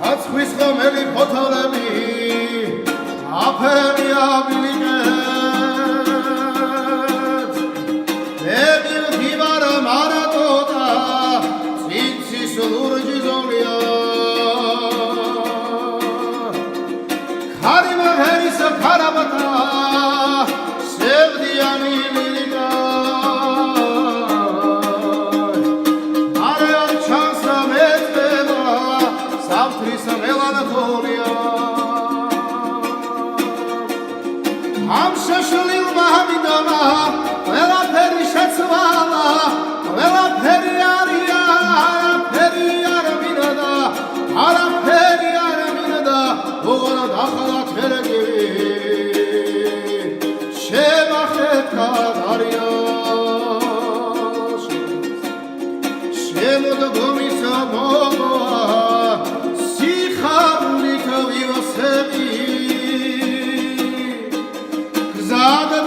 აცხვის ხომელი ფოთოლები აფერია ბილიკეთ ებილ გივარ მარატოდა ციცის ლურჯი ზოლია ხარიმა ჰერის ფარაბატა სევდიანი ლირიკა არე არ ჩანსა მეწება საფრის მელანხოლია ამ შეშლილმა ამიდომა ყველაფერი შეცვალა ყველაფერი არია არაფერი არ მინდა არაფერი არ მინდა როგორ დახლა თერგივი შემახეთქა დარია შემოდგომის მოგვა სიხარულით ვიოსები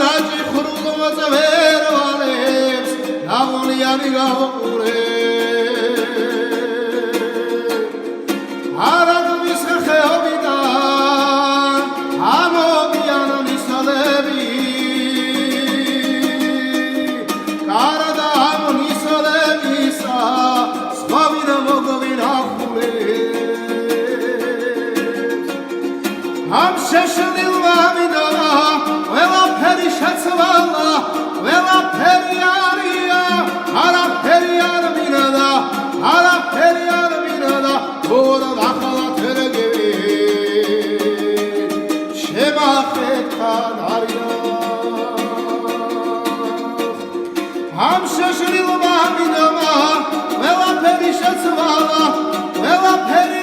დაჭი ხრულმოწ ვერ ვალებს ნაღოლიანი გავყურე არაგვის ხეობიდან ამობიან ნისლები კარდა ამ ნისლებისა სხვავინ მოგვინახულებს ამ შეშლილმა ამიდომა ყველაფერი შეცვალა ყველაფერი არია არაფერი არ მინდა არაფერი არ მინდა როგორ ახლა თერგივი შემახეთქა დარია ამ შეშლილმა ამიდომა ყველაფერი შეცვალა ყველაფერი